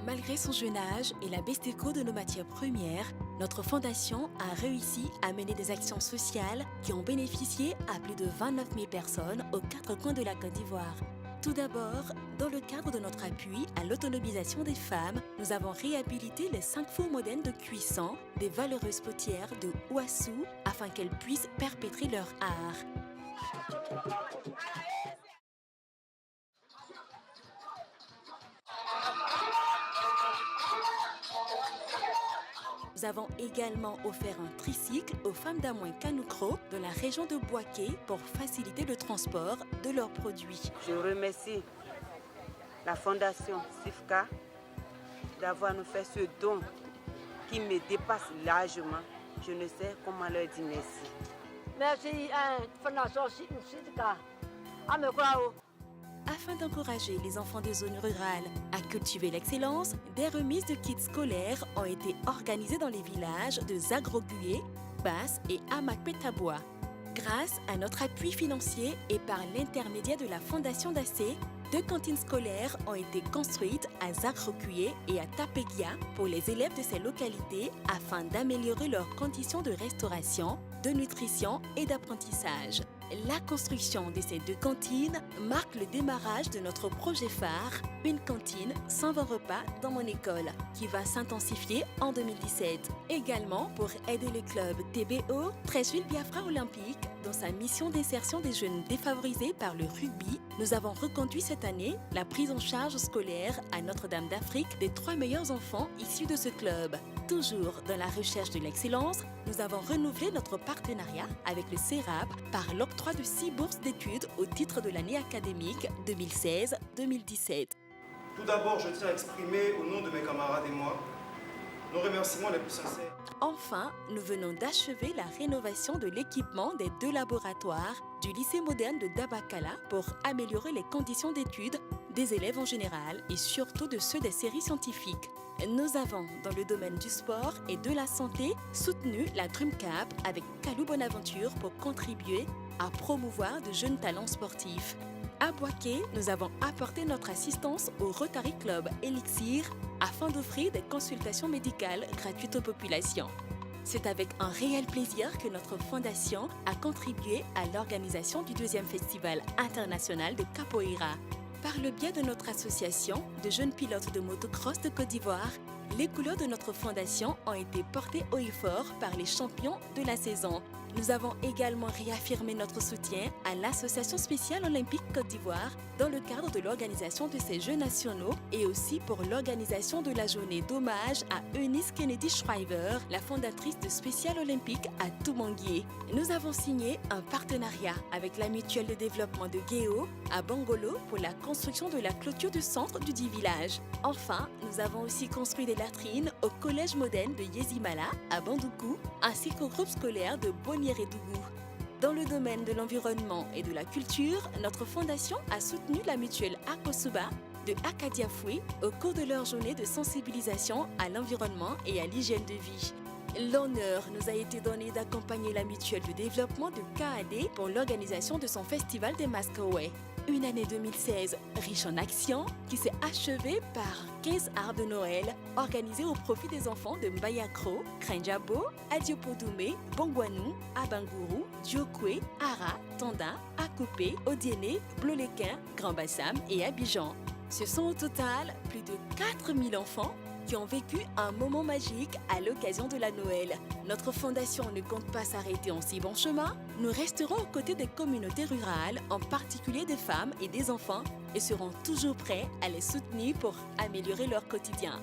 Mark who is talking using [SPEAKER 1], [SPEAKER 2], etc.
[SPEAKER 1] Malgré son jeune âge et la baisse des coûts de nos matières premières, notre fondation a réussi à mener des actions sociales qui ont bénéficié à plus de 29 000 personnes aux quatre coins de la Côte d'Ivoire. Tout d'abord, dans le cadre de notre appui à l'autonomisation des femmes, nous avons réhabilité les 5 fours modernes de cuisson des valeureuses potières de Ouassou afin qu'elles puissent perpétrer leur art. Nous avons également offert un tricycle aux femmes d'Amoin Kanoukro de la région de Boaké pour faciliter le transport de leurs produits.
[SPEAKER 2] Je remercie la fondation SIFCA d'avoir nous fait ce don qui me dépasse largement. Je ne sais comment leur dire merci.
[SPEAKER 3] Merci à la fondation SIFCA.
[SPEAKER 1] Afin d'encourager les enfants des zones rurales à cultiver l'excellence, des remises de kits scolaires ont été organisées dans les villages de Zagrogué, Basse et Amakpetabois. Grâce à notre appui financier et par l'intermédiaire de la Fondation d'Assé, 2 cantines scolaires ont été construites à Zagrogué et à Tapegia pour les élèves de ces localités afin d'améliorer leurs conditions de restauration, de nutrition et d'apprentissage. La construction de ces 2 cantines marque le démarrage de notre projet phare, une cantine 120 repas dans mon école, qui va s'intensifier en 2017. Également pour aider le club TBO, Treichville Biafra Olympique, dans sa mission d'insertion des jeunes défavorisés par le rugby, nous avons reconduit cette année la prise en charge scolaire à Notre-Dame d'Afrique des 3 meilleurs enfants issus de ce club. Toujours dans la recherche de l'excellence, nous avons renouvelé notre partenariat avec le CERAP par l'octroi de 6 bourses d'études au titre de l'année académique 2016-2017.
[SPEAKER 4] Tout d'abord, je tiens à exprimer au nom de mes camarades et moi nos remerciements les plus sincères.
[SPEAKER 1] Enfin, nous venons d'achever la rénovation de l'équipement des 2 laboratoires du lycée moderne de Dabakala pour améliorer les conditions d'études des élèves en général et surtout de ceux des séries scientifiques. Nous avons, dans le domaine du sport et de la santé, soutenu la Dreamcap avec Kalou Bonaventure pour contribuer à promouvoir de jeunes talents sportifs. À Boaké, nous avons apporté notre assistance au Rotary Club Elixir afin d'offrir des consultations médicales gratuites aux populations. C'est avec un réel plaisir que notre fondation a contribué à l'organisation du 2e Festival international de Capoeira. Par le biais de notre association de jeunes pilotes de motocross de Côte d'Ivoire, les couleurs de notre fondation ont été portées haut et fort par les champions de la saison. Nous avons également réaffirmé notre soutien à l'Association spéciale olympique Côte d'Ivoire dans le cadre de l'organisation de ces Jeux nationaux et aussi pour l'organisation de la journée d'hommage à Eunice Kennedy Shriver, la fondatrice de Spécial Olympique à Toumangué. Nous avons signé un partenariat avec la mutuelle de développement de Guéo à Bangolo pour la construction de la clôture du centre du dit village. Enfin, nous avons aussi construit des latrines au collège moderne de Yezimala à Bandoukou ainsi qu'au groupe scolaire de Bonnier-et-Dougou. Dans le domaine de l'environnement et de la culture, notre fondation a soutenu la mutuelle Akosuba de Akadiafoué au cours de leur journée de sensibilisation à l'environnement et à l'hygiène de vie. L'honneur nous a été donné d'accompagner la mutuelle de développement de KAD pour l'organisation de son festival des Masquerades. Une année 2016 riche en actions qui s'est achevée par 15 arbres de Noël organisés au profit des enfants de Mbayakro, Krenjabo, Adiopodoume, Bongwanou, Abangourou, Diokwe, Ara, Tanda, Akopé, Odiene, Blolequin, Grand Bassam et Abidjan. Ce sont au total plus de 4000 enfants qui ont vécu un moment magique à l'occasion de la Noël. Notre fondation ne compte pas s'arrêter en si bon chemin. Nous resterons aux côtés des communautés rurales, en particulier des femmes et des enfants, et serons toujours prêts à les soutenir pour améliorer leur quotidien.